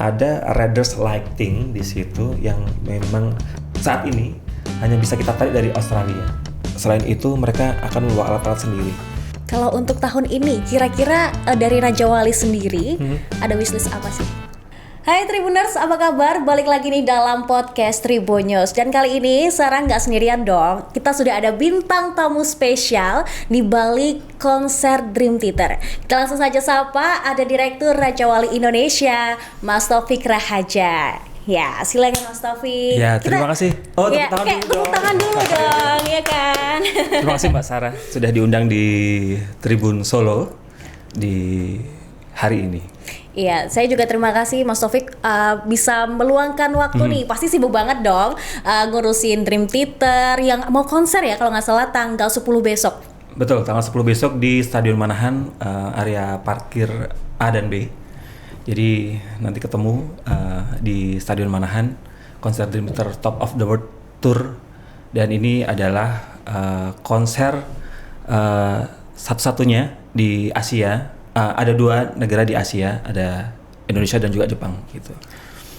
ada Raiders Lighting di situ yang memang saat ini hanya bisa kita tarik dari Australia. Selain itu mereka akan membawa alat-alat sendiri. Kalau untuk tahun ini, kira-kira dari Raja Wali sendiri ada wishlist apa sih? Hai Tribuners, apa kabar? Balik lagi nih dalam podcast Tribunnews. Dan kali ini Sarah nggak sendirian dong. Kita sudah ada bintang tamu spesial di balik konser Dream Theater. Kita langsung saja sapa, ada Direktur Raja Wali Indonesia, Mas Taufik Rahaja. Ya, silakan Mas Taufik. Ya, terima kasih. Oh, tepuk tangan dulu dong, ya kan? Terima kasih Mbak Sarah sudah diundang di Tribun Solo di hari ini. Iya, saya juga terima kasih Mas Taufik bisa meluangkan waktu nih. Pasti sibuk banget dong ngurusin Dream Theater yang mau konser ya kalau nggak salah tanggal 10 besok. Betul, tanggal 10 besok di Stadion Manahan, area parkir A dan B. Jadi nanti ketemu di Stadion Manahan, konser Dream Theater Top of the World Tour. Dan ini adalah konser satu-satunya di Asia. Ada 2 negara di Asia, ada Indonesia dan juga Jepang gitu.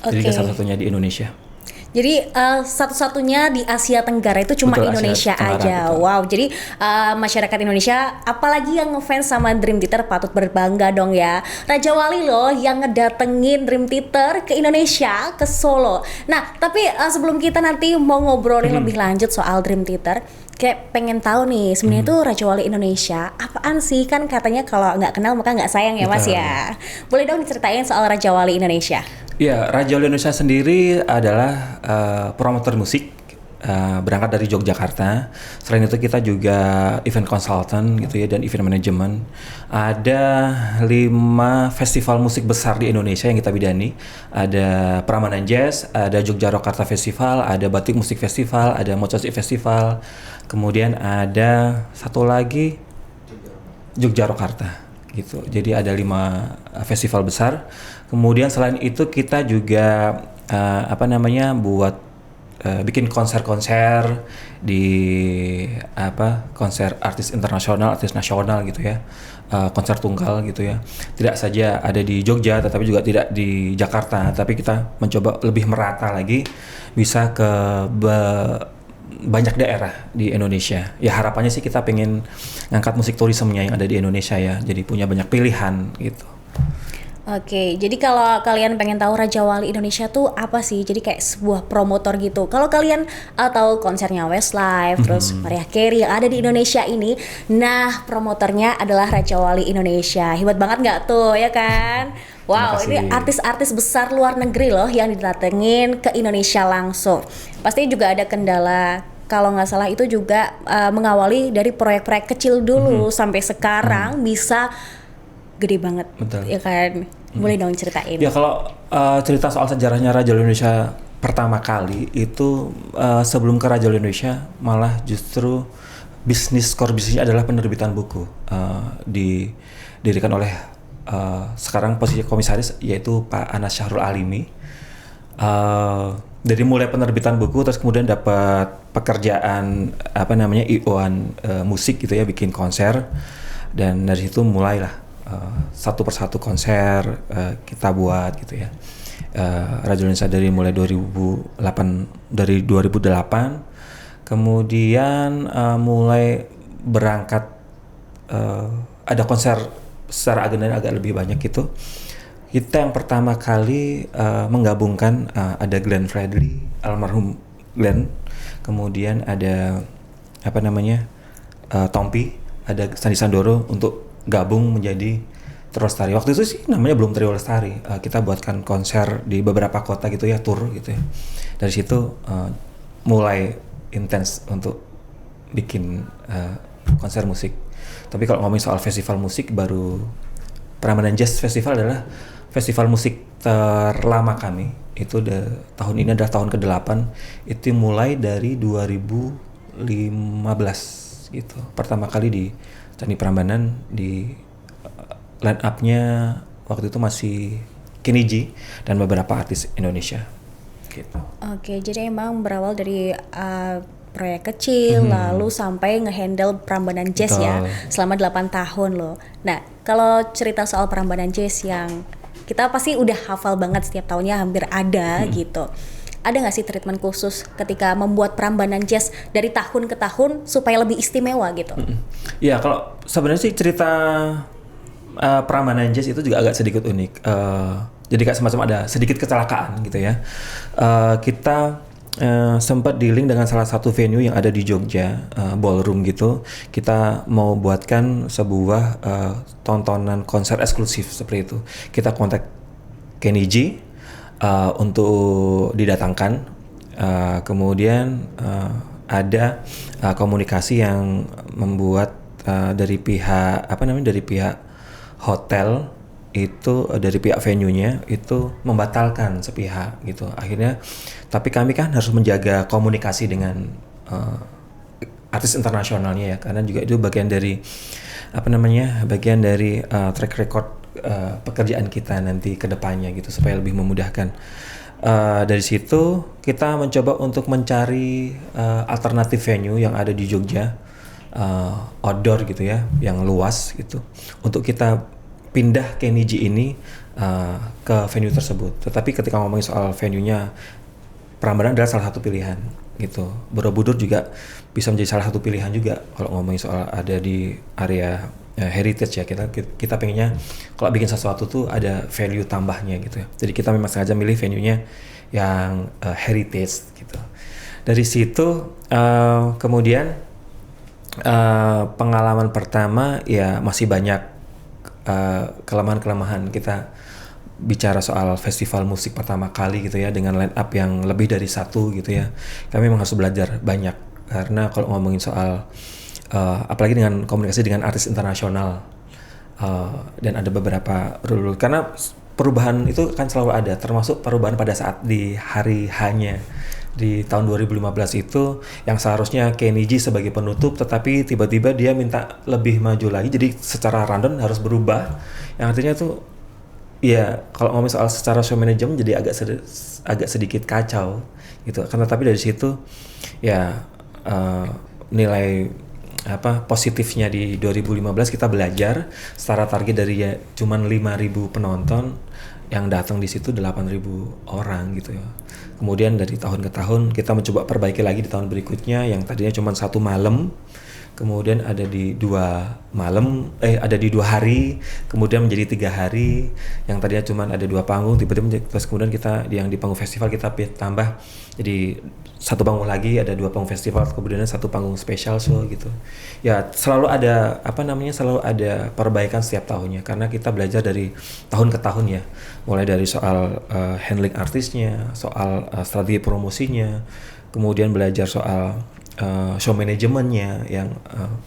Jadi ada satu-satunya di Indonesia. Jadi satu-satunya di Asia Tenggara itu cuma Betul, Indonesia Asia Tenggara, aja. betul. Wow, jadi masyarakat Indonesia, apalagi yang ngefans sama Dream Theater patut berbangga dong ya. Raja Wali loh yang ngedatengin Dream Theater ke Indonesia, ke Solo. Nah, tapi sebelum kita nanti mau ngobrolin lebih lanjut soal Dream Theater, kayak pengen tahu nih sebenarnya tuh Raja Wali Indonesia apaan sih? Kan katanya kalau nggak kenal maka nggak sayang ya Mas ya. Boleh dong diceritain soal Raja Wali Indonesia? Ya, Raja Wali Indonesia sendiri adalah promotor musik, berangkat dari Yogyakarta. Selain itu kita juga event consultant gitu ya, dan event management. Ada 5 festival musik besar di Indonesia yang kita bidani. Ada Prambanan Jazz, ada Jogja Rokarta Festival, ada Batik Musik Festival, ada Mocosi Festival. Kemudian ada satu lagi Jogja Rokarta gitu. Jadi ada 5 festival besar. Kemudian selain itu kita juga buat bikin konser-konser di konser artis internasional, artis nasional gitu ya. Konser tunggal gitu ya. Tidak saja ada di Jogja tetapi juga tidak di Jakarta, tapi kita mencoba lebih merata lagi bisa ke banyak daerah di Indonesia. Ya harapannya sih kita pengen ngangkat musik turismenya yang ada di Indonesia ya. Jadi punya banyak pilihan gitu. Oke, jadi kalau kalian pengen tahu Raja Wali Indonesia tuh apa sih? Jadi kayak sebuah promotor gitu. Kalau kalian tahu konsernya Westlife, terus Mariah Carey yang ada di Indonesia ini, nah promotornya adalah Raja Wali Indonesia. Hebat banget nggak tuh, ya kan? Wow, ini artis-artis besar luar negeri loh yang didatengin ke Indonesia langsung. Pasti juga ada kendala. Kalau nggak salah itu juga mengawali dari proyek-proyek kecil dulu sampai sekarang bisa gede banget. Betul. Ya kan? Boleh dong ceritain. Ya kalau cerita soal sejarahnya Raja Wali Indonesia pertama kali itu sebelum ke Raja Wali Indonesia malah justru core bisnisnya adalah penerbitan buku. Didirikan oleh sekarang posisi komisaris yaitu Pak Anas Syahrul Alimi. Dari mulai penerbitan buku terus kemudian dapat pekerjaan IO-an musik gitu ya, bikin konser, dan dari situ mulailah satu persatu konser kita buat gitu ya. Raja Indonesia dari mulai 2008 kemudian mulai berangkat ada konser secara agenda agak lebih banyak gitu. Kita yang pertama kali menggabungkan ada Glenn Fredly, almarhum Glenn, kemudian ada Tompi, ada Sandi Sandoro untuk gabung menjadi Trio Lestari. Waktu itu sih namanya belum Trio Lestari. Kita buatkan konser di beberapa kota gitu ya, tour gitu ya. Dari situ mulai intens untuk bikin konser musik. Tapi kalau ngomongin soal festival musik, baru Prambanan Jazz Festival adalah festival musik terlama kami. Itu tahun ini adalah tahun ke-8. Itu mulai dari 2015 gitu. Pertama kali di Candi Prambanan, di line up-nya waktu itu masih Kenny G dan beberapa artis Indonesia gitu. Oke, jadi emang berawal dari proyek kecil lalu sampai ngehandle Prambanan Jazz. Betul. Ya selama 8 tahun loh. Nah, kalau cerita soal Prambanan Jazz yang kita pasti udah hafal banget setiap tahunnya hampir ada gitu. Ada nggak sih treatment khusus ketika membuat Prambanan Jazz dari tahun ke tahun supaya lebih istimewa gitu? Iya, kalau sebenarnya sih cerita Prambanan Jazz itu juga agak sedikit unik. Jadi kayak semacam ada sedikit kecelakaan gitu ya. Kita sempat dealing dengan salah satu venue yang ada di Jogja, ballroom gitu. Kita mau buatkan sebuah tontonan konser eksklusif seperti itu. Kita kontak Kenny G untuk didatangkan. Kemudian ada komunikasi yang membuat dari pihak dari pihak hotel itu, dari pihak venue-nya itu membatalkan sepihak gitu. Akhirnya, tapi kami kan harus menjaga komunikasi dengan artis internasionalnya ya, karena juga itu bagian dari track record pekerjaan kita nanti ke depannya gitu, supaya lebih memudahkan. Dari situ kita mencoba untuk mencari alternatif venue yang ada di Jogja, outdoor gitu ya, yang luas gitu, untuk kita pindah Kenny G ini ke venue tersebut. Tetapi ketika ngomongin soal venue-nya, Prambanan adalah salah satu pilihan gitu. Borobudur juga bisa menjadi salah satu pilihan juga kalau ngomongin soal ada di area heritage ya. Kita pengennya kalau bikin sesuatu tuh ada value tambahnya gitu ya. Jadi kita memang sengaja milih venue-nya yang heritage gitu. Dari situ kemudian pengalaman pertama ya masih banyak kelemahan-kelemahan. Kita bicara soal festival musik pertama kali gitu ya, dengan line up yang lebih dari satu gitu ya. Kami memang harus belajar banyak, karena kalau ngomongin soal apalagi dengan komunikasi dengan artis internasional, dan ada beberapa rule, karena perubahan itu kan selalu ada, termasuk perubahan pada saat di hari H-nya di tahun 2015 itu, yang seharusnya Kenny G sebagai penutup, tetapi tiba-tiba dia minta lebih maju lagi, jadi secara rundown harus berubah, yang artinya tuh ya kalau ngomong soal secara show management jadi agak sedikit kacau gitu. Karena tapi dari situ ya nilai positifnya di 2015 kita belajar, secara target dari ya cuman 5.000 penonton, yang datang di situ 8.000 orang gitu ya. Kemudian dari tahun ke tahun kita mencoba perbaiki lagi di tahun berikutnya, yang tadinya cuma 1 malam, kemudian ada di 2 hari, kemudian menjadi 3 hari, yang tadinya cuma ada 2 panggung, tiba-tiba terus kemudian kita di panggung festival kita tambah jadi 1 panggung lagi, ada 2 panggung festival, kemudian 1 panggung special show gitu. Ya selalu ada selalu ada perbaikan setiap tahunnya, karena kita belajar dari tahun ke tahun ya, mulai dari soal handling artisnya, soal strategi promosinya, kemudian belajar soal show manajemennya, yang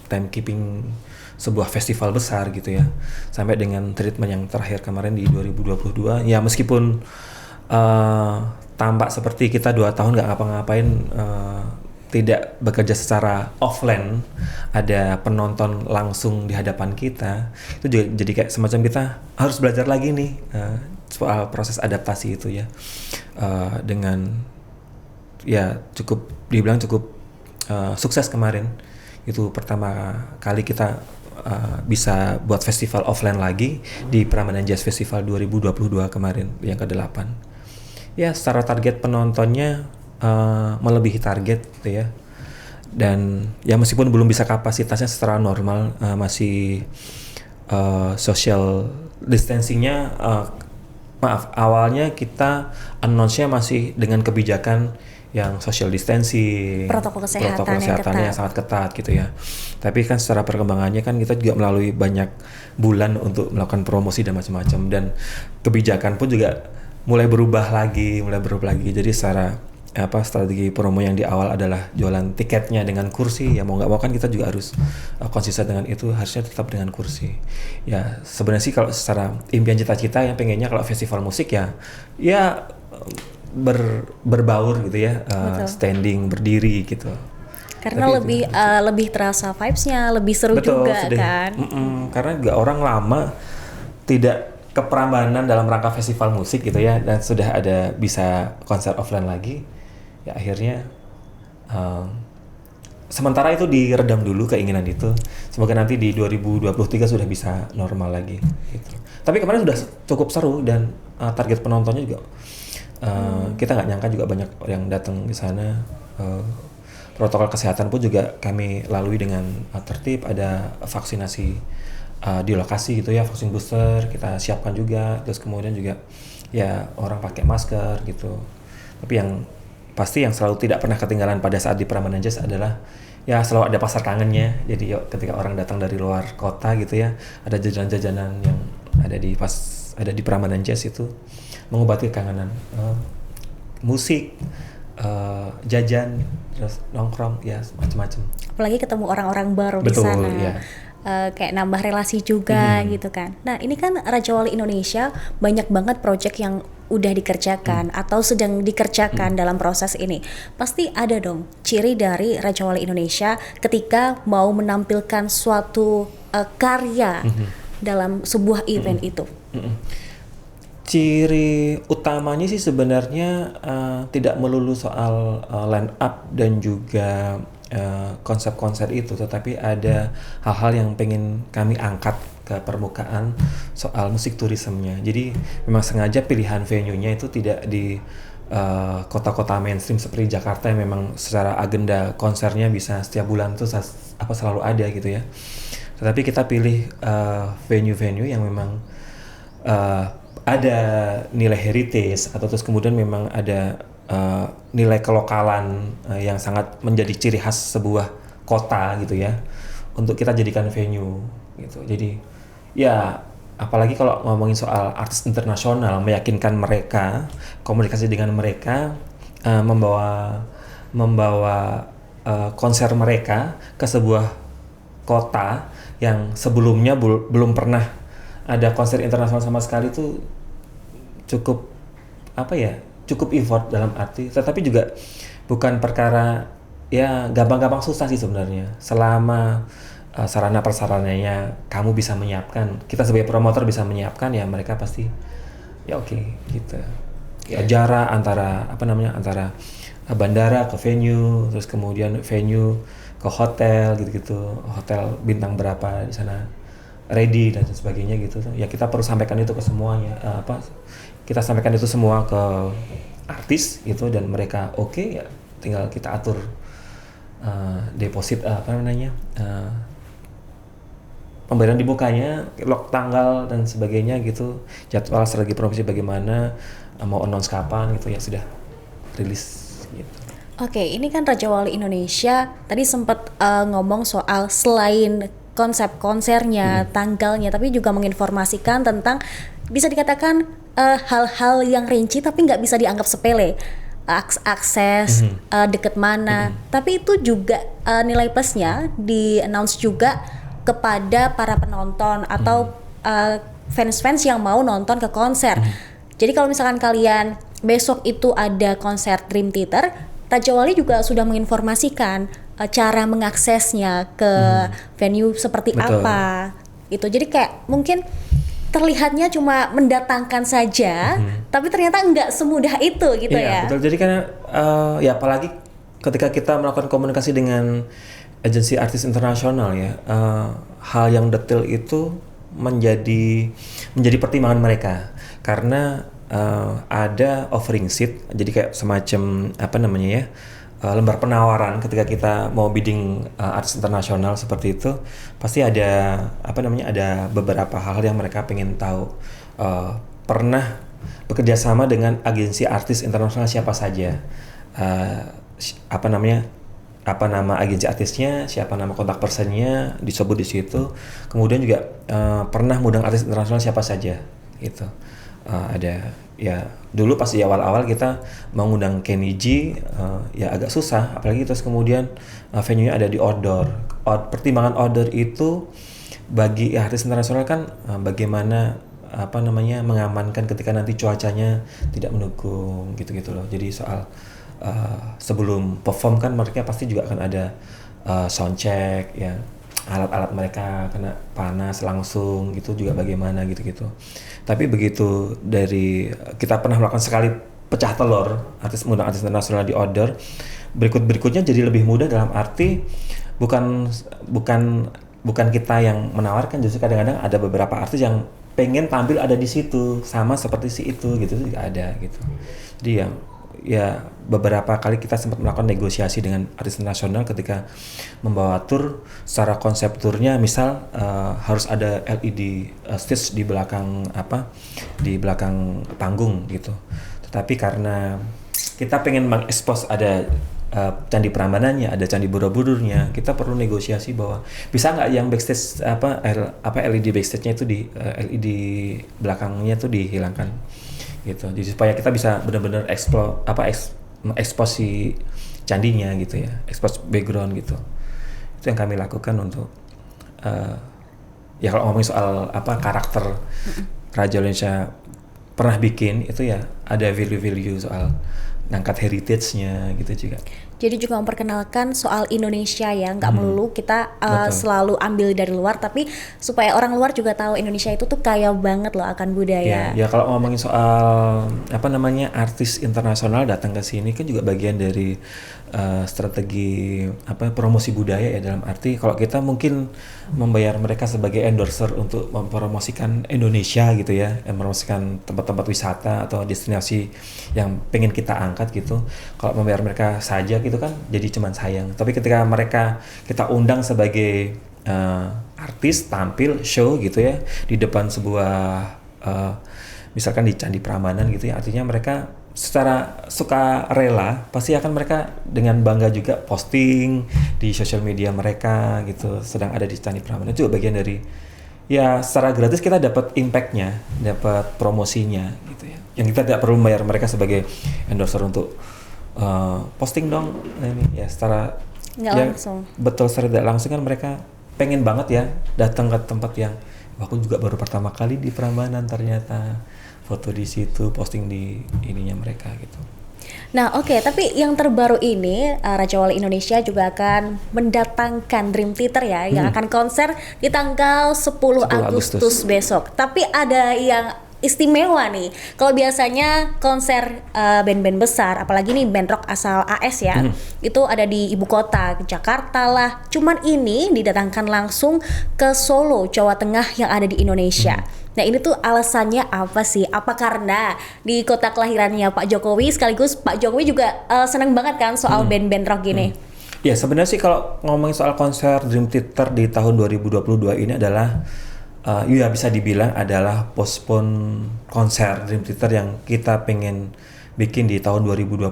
timekeeping sebuah festival besar gitu ya, sampai dengan treatment yang terakhir kemarin di 2022 ya, meskipun tampak seperti kita 2 tahun nggak ngapa-ngapain, tidak bekerja secara offline, ada penonton langsung di hadapan kita, itu juga jadi kayak semacam kita harus belajar lagi nih soal proses adaptasi itu ya, dengan ya dibilang cukup sukses kemarin. Itu pertama kali kita bisa buat festival offline lagi di Prambanan Jazz Festival 2022 kemarin, yang ke-8. Ya secara target penontonnya melebihi target gitu ya. Dan ya meskipun belum bisa kapasitasnya secara normal, masih social distancingnya, awalnya kita announce-nya masih dengan kebijakan yang social distancing, protokol kesehatan yang sangat ketat gitu ya. Tapi kan secara perkembangannya kan kita juga melalui banyak bulan untuk melakukan promosi dan macam-macam, dan kebijakan pun juga mulai berubah lagi. Jadi secara strategi promo yang di awal adalah jualan tiketnya dengan kursi, ya mau nggak mau kan kita juga harus konsisten dengan itu, harusnya tetap dengan kursi. Ya sebenarnya sih kalau secara impian cita-cita yang pengennya kalau festival musik ya berbaur gitu ya, standing, berdiri gitu. Karena lebih terasa vibes-nya, lebih seru. Betul, juga kan. Karena juga orang lama tidak ke Prambanan dalam rangka festival musik gitu ya, dan sudah ada bisa konser offline lagi, ya akhirnya sementara itu diredam dulu keinginan itu. Semoga nanti di 2023 sudah bisa normal lagi gitu. Tapi kemarin sudah cukup seru dan target penontonnya juga kita nggak nyangka juga banyak yang datang ke sana. Protokol kesehatan pun juga kami lalui dengan tertib, ada vaksinasi di lokasi gitu ya, vaksin booster kita siapkan juga, terus kemudian juga ya orang pakai masker gitu. Tapi yang pasti yang selalu tidak pernah ketinggalan pada saat di Prambanan Jazz adalah ya selalu ada pasar kangennya. Jadi ketika orang datang dari luar kota gitu ya, ada jajanan-jajanan yang ada di Prambanan Jazz itu mengobati kangenan. Musik, jajan, terus nongkrong, ya macam-macam. Apalagi ketemu orang-orang baru di Betul, sana. ya. Kayak nambah relasi juga gitu kan. Nah ini kan Raja Wali Indonesia banyak banget project yang udah dikerjakan atau sedang dikerjakan dalam proses ini. Pasti ada dong ciri dari Raja Wali Indonesia ketika mau menampilkan suatu karya dalam sebuah event itu. Ciri utamanya sih sebenarnya tidak melulu soal line up dan juga konsep-konsep itu, tetapi ada hal-hal yang pengen kami angkat ke permukaan soal musik turismenya. Jadi memang sengaja pilihan venue-nya itu tidak di kota-kota mainstream seperti Jakarta yang memang secara agenda konsernya bisa setiap bulan tuh selalu ada gitu ya. Tetapi kita pilih venue-venue yang memang ada nilai heritage atau terus kemudian memang ada nilai kelokalan yang sangat menjadi ciri khas sebuah kota gitu ya, untuk kita jadikan venue gitu. Jadi ya apalagi kalau ngomongin soal artis internasional, meyakinkan mereka, komunikasi dengan mereka, membawa konser mereka ke sebuah kota yang sebelumnya belum pernah ada konser internasional sama sekali, itu cukup cukup effort dalam arti, tetapi juga bukan perkara ya gampang-gampang, susah sih sebenarnya selama sarana prasarananya kamu bisa menyiapkan, kita sebagai promotor bisa menyiapkan, ya mereka pasti ya oke gitu. Ya jarak antara antara bandara ke venue, terus kemudian venue ke hotel gitu-gitu, hotel bintang berapa di sana ready dan sebagainya gitu. Ya kita perlu sampaikan itu ke semuanya, kita sampaikan itu semua ke artis gitu, dan mereka oke, ya tinggal kita atur deposit pemberian dibukanya, lock tanggal dan sebagainya gitu, jadwal strategi promosi bagaimana, mau announce kapan gitu, ya sudah rilis gitu. Oke, ini kan Raja Wali Indonesia tadi sempat ngomong soal selain konsep konsernya, tanggalnya, tapi juga menginformasikan tentang bisa dikatakan hal-hal yang rinci tapi nggak bisa dianggap sepele. Akses, deket mana, tapi itu juga nilai plusnya di-announce juga kepada para penonton atau fans-fans yang mau nonton ke konser. Jadi kalau misalkan kalian besok itu ada konser Dream Theater, Raja Wali juga sudah menginformasikan cara mengaksesnya ke venue seperti Betul. apa. Itu jadi kayak mungkin terlihatnya cuma mendatangkan saja, tapi ternyata nggak semudah itu gitu ya. Betul. Jadi kan ya apalagi ketika kita melakukan komunikasi dengan agensi artis internasional ya, hal yang detail itu menjadi pertimbangan mereka, karena ada offering sheet, jadi kayak semacam lembar penawaran ketika kita mau bidding artis internasional seperti itu, pasti ada ada beberapa hal yang mereka pengen tahu. Pernah bekerja sama dengan agensi artis internasional siapa saja, apa nama agensi artisnya, siapa nama kontak personnya disebut di situ. Kemudian juga pernah ngundang artis internasional siapa saja gitu. Ada ya dulu pas di awal-awal kita mau ngundang Kenny G, ya agak susah, apalagi terus kemudian venue-nya ada di outdoor. Pertimbangan outdoor itu bagi artis internasional kan bagaimana mengamankan ketika nanti cuacanya tidak mendukung gitu-gitu loh. Jadi soal sebelum perform kan mereka pasti juga akan ada sound check ya, alat-alat mereka kena panas langsung gitu juga bagaimana gitu-gitu. Tapi begitu dari kita pernah melakukan sekali pecah telur mengundang artis internasional di outdoor, berikutnya jadi lebih mudah dalam arti bukan kita yang menawarkan, justru kadang-kadang ada beberapa artis yang pengen tampil ada di situ sama seperti si itu gitu juga ada gitu. Jadi ya beberapa kali kita sempat melakukan negosiasi dengan artis internasional ketika membawa tur. Secara konsep turnya misal harus ada LED stage di belakang di belakang panggung gitu. Tetapi karena kita pengen mengekspos ada Candi Prambanannya, ada Candi Borobudur-nya, kita perlu negosiasi bahwa bisa nggak yang backstage LED backstage-nya itu LED belakangnya itu dihilangkan gitu. Jadi supaya kita bisa benar-benar ekspos si candinya gitu ya, ekspos background gitu. Itu yang kami lakukan untuk ya kalau ngomongin soal karakter Raja Indonesia pernah bikin itu ya ada value-value soal ngangkat heritage-nya gitu juga. Jadi juga memperkenalkan soal Indonesia ya, nggak melulu kita selalu ambil dari luar, tapi supaya orang luar juga tahu Indonesia itu tuh kaya banget loh akan budaya. Ya kalau ngomongin soal artis internasional datang ke sini kan juga bagian dari strategi promosi budaya ya, dalam arti kalau kita mungkin membayar mereka sebagai endorser untuk mempromosikan Indonesia gitu ya, mempromosikan tempat-tempat wisata atau destinasi yang pengen kita angkat gitu. Kalau membayar mereka saja gitu kan jadi cuman sayang. Tapi ketika kita undang sebagai artis tampil show gitu ya di depan sebuah misalkan di Candi Prambanan gitu ya, artinya mereka secara suka rela pasti akan mereka dengan bangga juga posting di sosial media mereka gitu sedang ada di Candi Prambanan. Itu juga bagian dari ya secara gratis kita dapat impact-nya, dapat promosinya gitu ya, yang kita tidak perlu membayar mereka sebagai endorser untuk posting dong ini ya, secara nggak langsung. Betul, secara tidak langsung kan mereka pengen banget ya datang ke tempat yang aku juga baru pertama kali di Prambanan, ternyata foto di situ, posting di ininya mereka gitu. Nah oke, tapi yang terbaru ini Raja Wali Indonesia juga akan mendatangkan Dream Theater ya, yang akan konser di tanggal 10 Agustus besok. Tapi ada yang istimewa nih. Kalau biasanya konser band-band besar, apalagi nih band rock asal AS ya, itu ada di ibu kota, Jakarta lah. Cuman ini didatangkan langsung ke Solo, Jawa Tengah yang ada di Indonesia. Nah ini tuh alasannya apa sih? Apa karena di kota kelahirannya Pak Jokowi, sekaligus Pak Jokowi juga seneng banget kan soal band-band rock gini? Ya sebenarnya sih kalau ngomongin soal konser Dream Theater di tahun 2022 ini adalah ya bisa dibilang adalah postpone konser Dream Theater yang kita pengen bikin di tahun 2020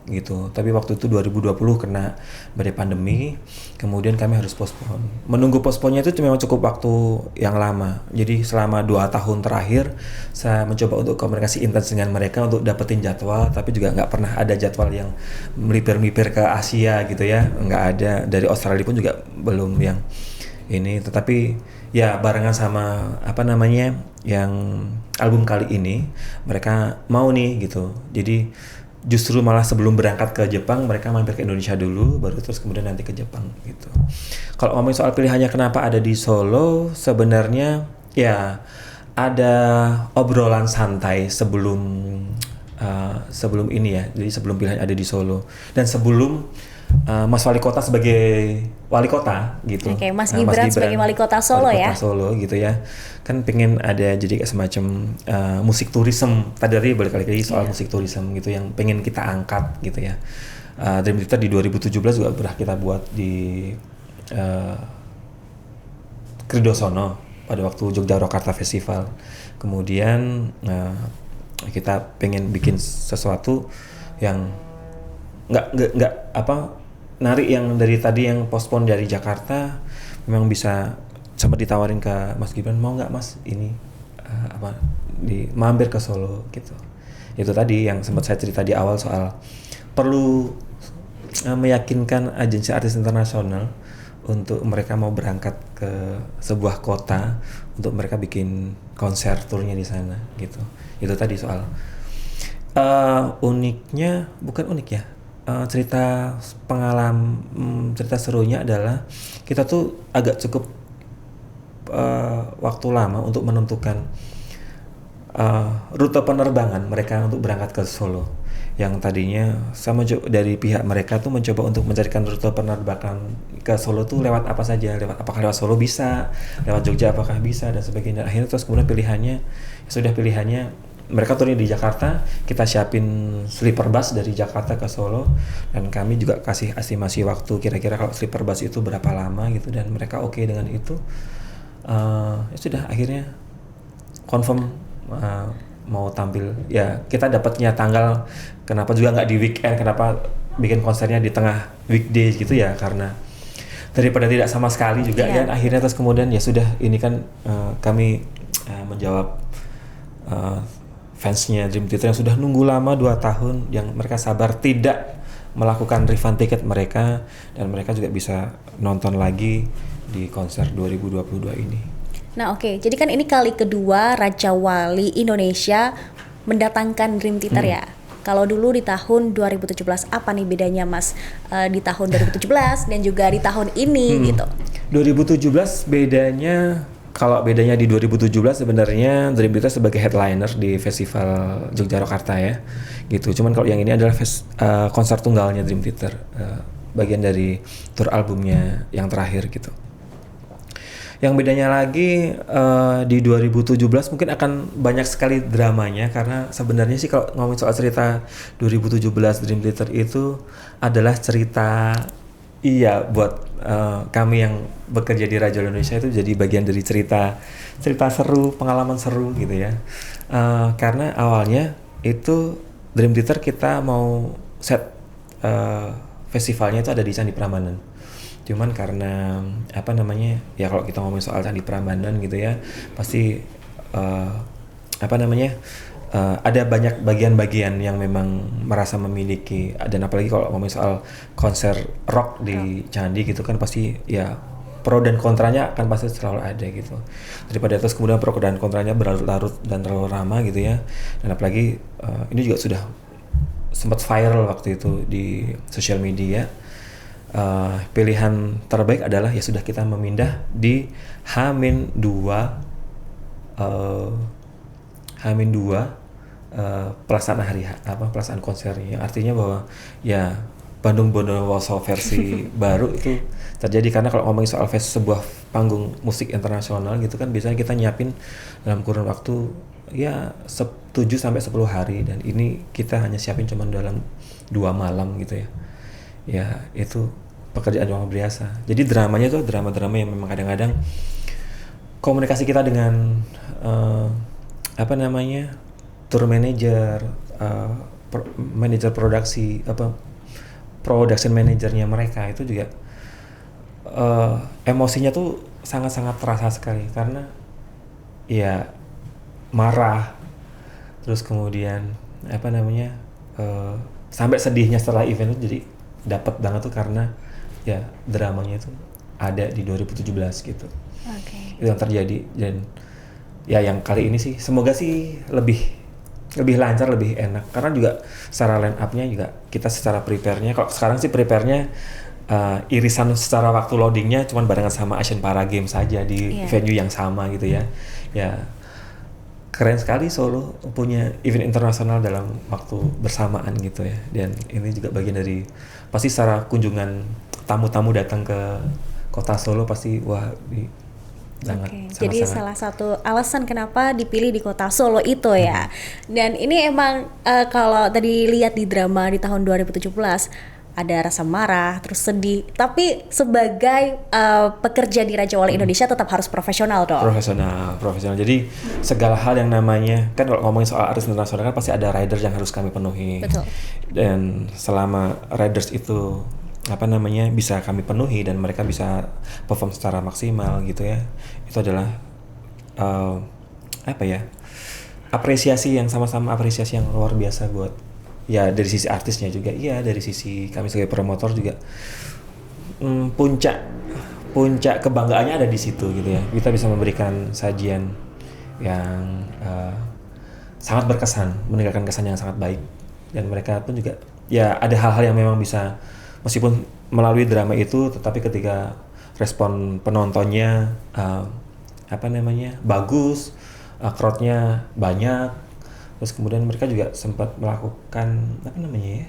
gitu. Tapi waktu itu 2020 kena badai pandemi, kemudian kami harus postpone. Menunggu postpone-nya itu memang cukup waktu yang lama. Jadi selama 2 tahun terakhir saya mencoba untuk komunikasi intens dengan mereka untuk dapetin jadwal, tapi juga nggak pernah ada jadwal yang melipir-melipir ke Asia gitu ya. Nggak ada, dari Australia pun juga belum yang ini. Tetapi ya barengan sama yang album kali ini mereka mau nih gitu. Jadi justru malah sebelum berangkat ke Jepang mereka mampir ke Indonesia dulu, baru terus kemudian nanti ke Jepang gitu. Kalau ngomongin soal pilihannya kenapa ada di Solo, sebenarnya ya ada obrolan santai sebelum ini ya. Jadi sebelum pilihan ada di Solo dan sebelum Mas Wali Kota sebagai Wali Kota gitu. Oke, Mas Gibran sebagai Wali Kota Solo Wali ya. Kota Solo gitu ya. Kan pengen ada jadi kayak semacam musik tourism. Tadi balik lagi soal musik tourism gitu yang pengen kita angkat gitu ya. Dream Theater di 2017 juga pernah kita buat di Kridosono pada waktu Jogja Rokarta Festival. Kemudian kita pengen bikin sesuatu yang nggak narik yang dari tadi yang postpone dari Jakarta, memang bisa sempat ditawarin ke Mas Gibran, mau nggak Mas ini mampir ke Solo gitu. Itu tadi yang sempat saya cerita di awal soal perlu meyakinkan agensi artis internasional untuk mereka mau berangkat ke sebuah kota untuk mereka bikin konser turnya di sana gitu. Itu tadi soal uniknya, bukan unik ya. Cerita serunya adalah kita tuh agak cukup waktu lama untuk menentukan rute penerbangan mereka untuk berangkat ke Solo. Yang tadinya dari pihak mereka tuh mencoba untuk mencarikan rute penerbangan ke Solo tuh lewat apa saja, apakah lewat Solo bisa, lewat Jogja apakah bisa dan sebagainya. Dan akhirnya terus kemudian pilihannya mereka turun di Jakarta, kita siapin sleeper bus dari Jakarta ke Solo, dan kami juga kasih estimasi waktu kira-kira kalau sleeper bus itu berapa lama gitu, dan mereka oke dengan itu. Ya sudah, akhirnya confirm mau tampil. Ya kita dapatnya tanggal, kenapa juga nggak di weekend, kenapa bikin konsernya di tengah weekdays gitu ya, karena daripada tidak sama sekali juga. Dan akhirnya terus kemudian ya sudah, ini kan kami menjawab fansnya Dream Theater yang sudah nunggu lama 2 tahun, yang mereka sabar tidak melakukan refund tiket mereka, dan mereka juga bisa nonton lagi di konser 2022 ini. Nah oke, jadi kan ini kali kedua Raja Wali Indonesia mendatangkan Dream Theater ya. Kalau dulu di tahun 2017, apa nih bedanya Mas di tahun 2017 dan juga di tahun ini gitu? 2017 bedanya, kalau bedanya di 2017 sebenarnya Dream Theater sebagai headliner di Festival Yogyakarta ya, gitu. Cuman kalau yang ini adalah konser tunggalnya Dream Theater, bagian dari tour albumnya yang terakhir gitu. Yang bedanya lagi di 2017 mungkin akan banyak sekali dramanya, karena sebenarnya sih kalau ngomongin soal cerita 2017 Dream Theater itu adalah cerita, buat kami yang bekerja di Raja Wali Indonesia itu jadi bagian dari cerita seru, pengalaman seru gitu ya. Karena awalnya itu Dream Theater kita mau set festivalnya itu ada di Candi Prambanan. Cuman karena ya kalau kita ngomongin soal Candi Prambanan gitu ya, pasti ada banyak bagian-bagian yang memang merasa memiliki, dan apalagi kalau ngomongin soal konser rock di Candi gitu kan, pasti ya pro dan kontranya akan pasti selalu ada gitu. Daripada terus kemudian pro dan kontranya berlarut-larut dan terlalu ramah gitu ya. Dan apalagi ini juga sudah sempat viral waktu itu di sosial media. Pilihan terbaik adalah ya sudah, kita memindah di H-2 pelaksanaan konsernya. Artinya bahwa ya Bandung Bondowoso versi baru itu terjadi, karena kalau ngomongin soal sebuah panggung musik internasional gitu kan, biasanya kita nyiapin dalam kurun waktu ya 7-10 hari, dan ini kita hanya siapin cuma dalam 2 malam gitu ya. Ya itu pekerjaan yang luar biasa. Jadi dramanya tuh drama-drama yang memang kadang-kadang komunikasi kita dengan tour manager, manajer produksi, production manajernya mereka itu juga emosinya tuh sangat-sangat terasa sekali, karena ya marah, terus kemudian sampai sedihnya setelah event itu jadi dapat banget tuh, karena ya dramanya itu ada di 2017 gitu. Itu yang terjadi, dan ya yang kali ini sih semoga sih lebih lancar, lebih enak, karena juga secara line up-nya juga kita secara prepare-nya, kalau sekarang sih prepare-nya irisan secara waktu loading-nya cuman barengan sama Asian Para Games saja di venue yang sama gitu ya. Ya keren sekali Solo punya event internasional dalam waktu bersamaan gitu ya. Dan ini juga bagian dari, pasti secara kunjungan tamu-tamu datang ke kota Solo pasti sangat. Jadi salah satu alasan kenapa dipilih di kota Solo itu ya. Dan ini emang kalau tadi lihat di drama di tahun 2017 ada rasa marah, terus sedih, tapi sebagai pekerja di Raja Wali Indonesia tetap harus profesional dong. Profesional. Jadi segala hal yang namanya, kan kalau ngomongin soal artis internasional kan pasti ada riders yang harus kami penuhi. Betul. Dan selama riders itu bisa kami penuhi dan mereka bisa perform secara maksimal gitu ya, itu adalah apresiasi yang luar biasa buat ya, dari sisi artisnya juga, dari sisi kami sebagai promotor juga. Puncak kebanggaannya ada di situ gitu ya, kita bisa memberikan sajian yang sangat berkesan, meninggalkan kesan yang sangat baik, dan mereka pun juga ya ada hal-hal yang memang bisa, meskipun melalui drama itu, tetapi ketika respon penontonnya bagus, crowd-nya banyak. Terus kemudian mereka juga sempat melakukan apa namanya ya,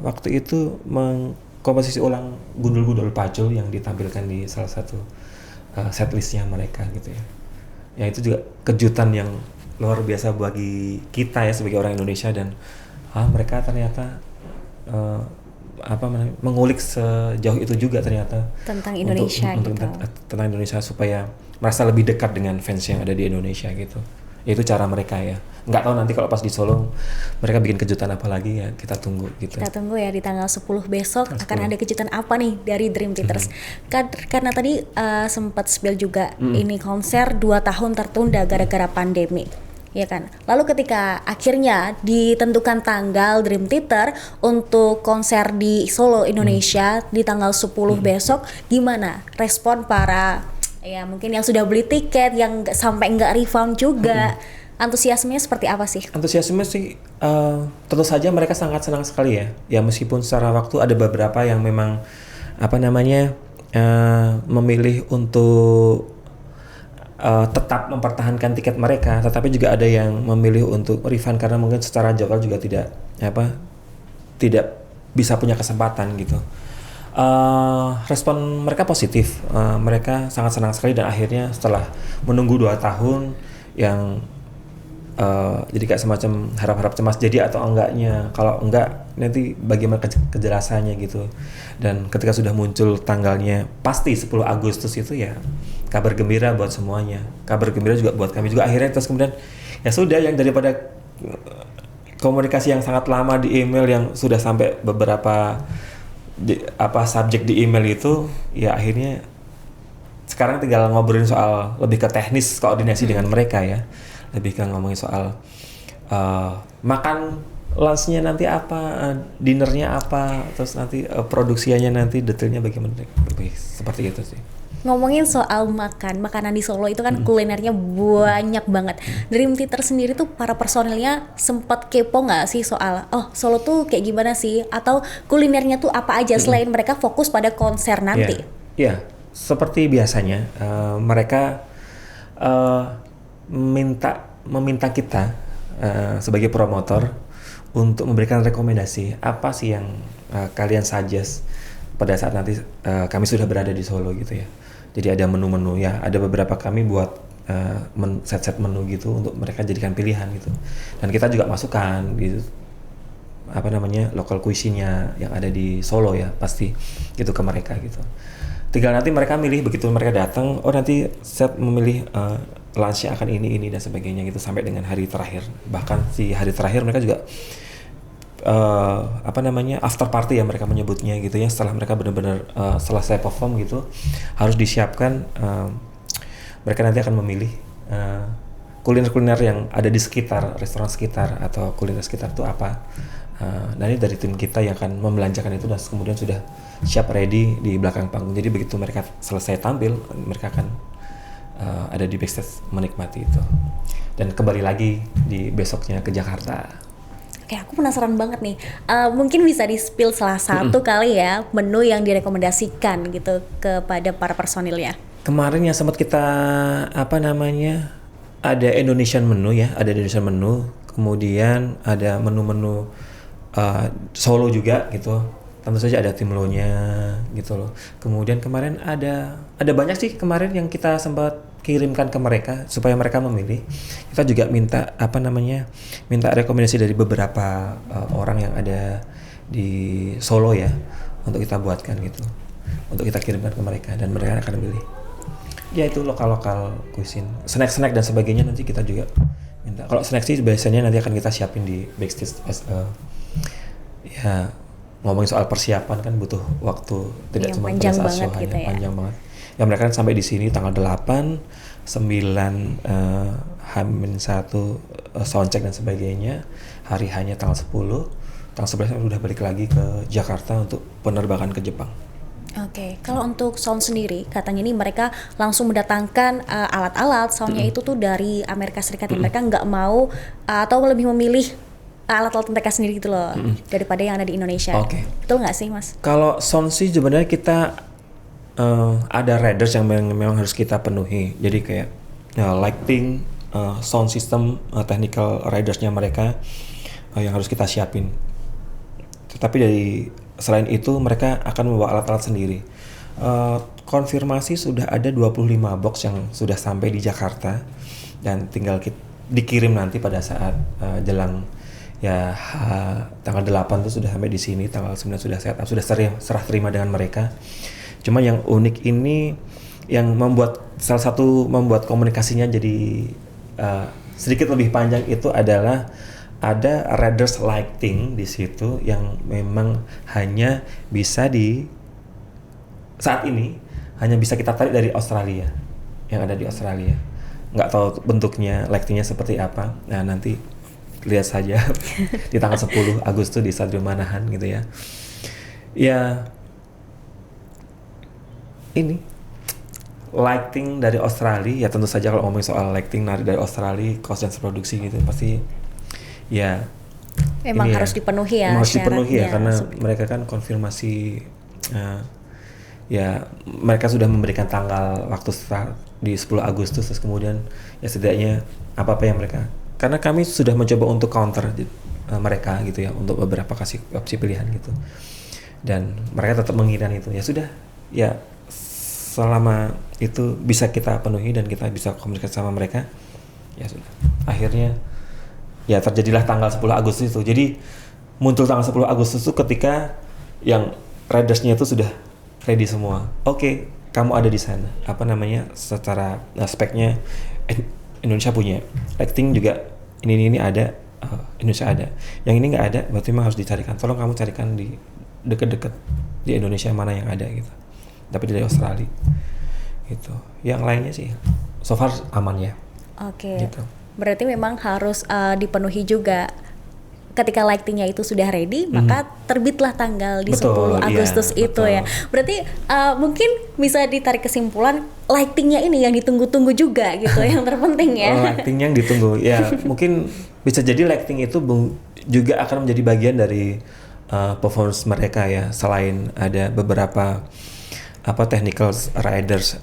waktu itu mengkomposisi ulang gundul-gundul pacul yang ditampilkan di salah satu setlistnya mereka gitu ya. Ya itu juga kejutan yang luar biasa bagi kita ya sebagai orang Indonesia, dan mereka ternyata mengulik sejauh itu juga ternyata tentang Indonesia tentang Indonesia, supaya merasa lebih dekat dengan fans yang ada di Indonesia gitu. Itu cara mereka ya. Nggak tahu nanti kalau pas di Solo mereka bikin kejutan apa lagi, ya kita tunggu gitu. Kita tunggu ya di tanggal 10 besok akan ada kejutan apa nih dari Dream Theaters. Karena tadi sempat spill juga ini konser 2 tahun tertunda gara-gara pandemi. Ya kan. Lalu ketika akhirnya ditentukan tanggal Dream Theater untuk konser di Solo Indonesia di tanggal 10 besok, gimana respon para ya mungkin yang sudah beli tiket, yang sampai nggak refund juga? Antusiasmenya seperti apa sih? Antusiasme sih tentu saja mereka sangat senang sekali ya. Ya meskipun secara waktu ada beberapa yang memang memilih untuk tetap mempertahankan tiket mereka, tetapi juga ada yang memilih untuk refund karena mungkin secara jadwal juga tidak bisa punya kesempatan gitu. Respon mereka positif, mereka sangat senang sekali, dan akhirnya setelah menunggu 2 tahun yang jadi kayak semacam harap-harap cemas jadi atau enggaknya, kalau enggak nanti bagaimana kejelasannya gitu. Dan ketika sudah muncul tanggalnya pasti 10 Agustus itu ya kabar gembira buat semuanya, kabar gembira juga buat kami juga. Akhirnya terus kemudian ya sudah, yang daripada komunikasi yang sangat lama di email yang sudah sampai beberapa subjek di email itu, ya akhirnya sekarang tinggal ngobrolin soal lebih ke teknis koordinasi dengan mereka ya, lebih ke ngomongin soal makan lunchnya nanti apa, dinernya apa, terus nanti produksiannya nanti detailnya bagaimana, lebih seperti itu sih. Ngomongin soal makanan di Solo itu kan kulinernya banyak banget. Dream Theater sendiri tuh para personilnya sempat kepo nggak sih soal Solo tuh kayak gimana sih, atau kulinernya tuh apa aja selain mereka fokus pada konser nanti? Iya, seperti biasanya mereka meminta kita sebagai promotor untuk memberikan rekomendasi apa sih yang kalian suggest pada saat nanti kami sudah berada di Solo gitu ya. Jadi ada menu-menu ya, ada beberapa kami buat set-set menu gitu untuk mereka jadikan pilihan gitu. Dan kita juga masukkan gitu local cuisine-nya yang ada di Solo ya, pasti gitu ke mereka gitu. Tinggal nanti mereka milih, begitu mereka datang, nanti set memilih lunch-nya akan ini dan sebagainya gitu, sampai dengan hari terakhir. Bahkan di hari terakhir mereka juga after party ya mereka menyebutnya gitu ya, setelah mereka benar-benar selesai perform gitu, harus disiapkan, mereka nanti akan memilih kuliner-kuliner yang ada di sekitar, restoran sekitar atau kuliner sekitar itu apa. Nah ini dari tim kita yang akan membelanjakan itu, dan kemudian sudah siap ready di belakang panggung. Jadi begitu mereka selesai tampil, mereka akan ada di backstage menikmati itu, dan kembali lagi di besoknya ke Jakarta. Oke, aku penasaran banget nih. Mungkin bisa di-spill salah satu kali ya menu yang direkomendasikan gitu kepada para personilnya. Kemarin yang sempat kita ada Indonesian menu ya, ada Indonesian menu. Kemudian ada menu-menu Solo juga gitu. Tentu saja ada timlonya gitu loh. Kemudian kemarin ada banyak sih kemarin yang kita sempat kirimkan ke mereka supaya mereka memilih. Kita juga minta rekomendasi dari beberapa orang yang ada di Solo ya, untuk kita buatkan gitu, untuk kita kirimkan ke mereka, dan mereka akan pilih. Ya itu lokal cuisine, snack dan sebagainya nanti kita juga minta. Kalau snack sih biasanya nanti akan kita siapin di backstage ya. Ngomongin soal persiapan kan butuh waktu, tidak cuma pada saat show hanya gitu ya. Panjang banget. Ya mereka kan sampai di sini tanggal 8, 9 H-1 soundcheck dan sebagainya. Hari hanya tanggal 10, tanggal 11 udah balik lagi ke Jakarta untuk penerbangan ke Jepang. Oke, kalau untuk sound sendiri, katanya ini mereka langsung mendatangkan alat-alat soundnya itu tuh dari Amerika Serikat. Mereka nggak mau atau lebih memilih alat-alat mereka sendiri gitu loh, daripada yang ada di Indonesia. Betul nggak sih Mas? Kalau sound sih sebenarnya kita ada riders yang memang harus kita penuhi. Jadi kayak lighting, sound system, technical ridersnya mereka yang harus kita siapin. Tetapi selain itu mereka akan membawa alat-alat sendiri. Konfirmasi sudah ada 25 box yang sudah sampai di Jakarta dan tinggal dikirim nanti pada saat jelang ya tanggal 8 tuh sudah sampai di sini, tanggal 9 sudah set up, sudah serah terima dengan mereka. Cuma yang unik ini yang salah satu membuat komunikasinya jadi sedikit lebih panjang itu adalah ada riders lighting di situ yang memang hanya bisa saat ini hanya bisa kita tarik dari Australia, yang ada di Australia. Nggak tahu bentuknya lightingnya seperti apa. Nah nanti lihat saja di tanggal 10 Agustus di Stadion Manahan gitu ya. Ya ini lighting dari Australia ya, tentu saja kalau ngomongin soal lighting dari Australia, cost dan produksi gitu pasti ya memang harus dipenuhi ya. Harus dipenuhi ya karena mereka kan konfirmasi ya mereka sudah memberikan tanggal waktu start di 10 Agustus terus kemudian ya setidaknya apa yang mereka, karena kami sudah mencoba untuk counter mereka gitu ya untuk beberapa kasih opsi pilihan gitu dan mereka tetap menginginkan itu. Ya sudah ya selama itu bisa kita penuhi dan kita bisa komunikasi sama mereka ya sudah akhirnya ya terjadilah tanggal 10 Agustus itu. Jadi muncul tanggal 10 Agustus itu ketika yang ridersnya itu sudah ready semua. Oke, kamu ada di sana. Apa namanya? Secara speknya Indonesia punya. Lighting juga ini ada, Indonesia ada. Yang ini nggak ada, berarti memang harus dicarikan. Tolong kamu carikan di deket-deket di Indonesia mana yang ada gitu. Tapi dari Australia gitu. Yang lainnya sih so far aman ya. Oke. Gitu. Berarti memang harus dipenuhi juga. Ketika lightingnya itu sudah ready, maka terbitlah tanggal di 10 Agustus iya, itu betul. Ya. Berarti mungkin bisa ditarik kesimpulan lightingnya ini yang ditunggu-tunggu juga gitu, yang terpenting ya. Lighting yang ditunggu, ya mungkin bisa jadi lighting itu juga akan menjadi bagian dari performance mereka ya. Selain ada beberapa technical riders,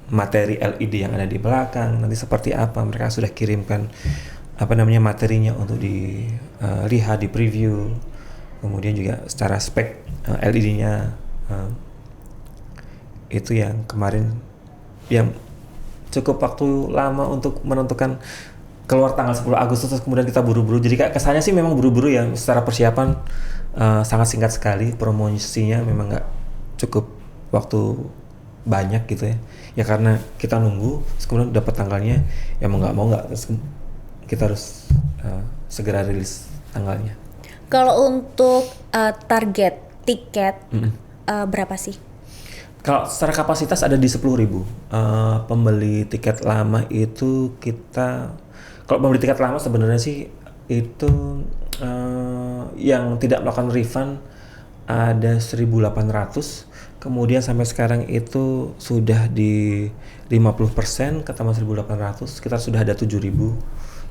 materi LED yang ada di belakang, nanti seperti apa mereka sudah kirimkan materinya untuk dilihat di preview, kemudian juga secara spek LED-nya itu yang kemarin yang cukup waktu lama untuk menentukan keluar tanggal 10 Agustus terus kemudian kita buru-buru, jadi kayak kesannya sih memang buru-buru ya, secara persiapan sangat singkat sekali, promosinya memang nggak cukup waktu banyak gitu ya karena kita nunggu terus kemudian dapat tanggalnya ya mau nggak terus kita harus segera rilis tanggalnya. Kalau untuk target tiket berapa sih? Kalau secara kapasitas ada di 10.000. Pembeli tiket lama itu kalau pembeli tiket lama sebenarnya sih itu yang tidak melakukan refund ada 1.800. Kemudian sampai sekarang itu sudah di 50% ketambah 1.800, kita sudah ada 7.000.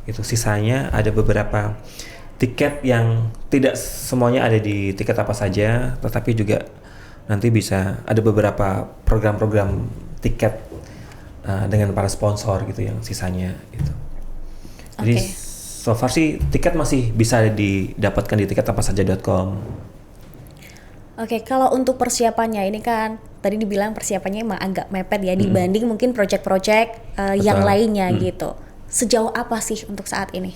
Itu sisanya ada beberapa tiket yang tidak semuanya ada di tiket apa saja, tetapi juga nanti bisa ada beberapa program-program tiket dengan para sponsor gitu yang sisanya itu. Jadi so far sih tiket masih bisa didapatkan di tiketapasaja.com. Oke, kalau untuk persiapannya ini kan tadi dibilang persiapannya emang agak mepet ya dibanding mungkin project-project yang lainnya gitu. Sejauh apa sih untuk saat ini?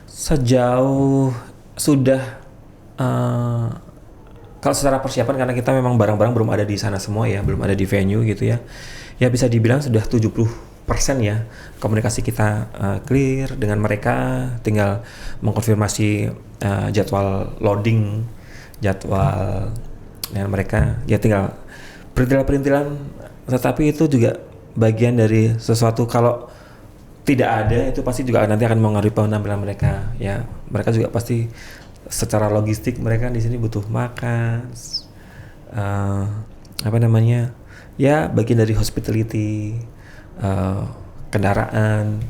Sejauh sudah kalau secara persiapan karena kita memang barang-barang belum ada di sana semua ya, belum ada di venue gitu ya. Ya bisa dibilang sudah 70% ya komunikasi kita clear dengan mereka, tinggal mengkonfirmasi jadwal loading, jadwal dengan mereka ya tinggal perintilan-perintilan, tetapi itu juga bagian dari sesuatu. Kalau tidak ada itu pasti juga nanti akan mengaruhi penampilan mereka ya. Mereka juga pasti secara logistik mereka di sini butuh makan, ya bagian dari hospitality, kendaraan,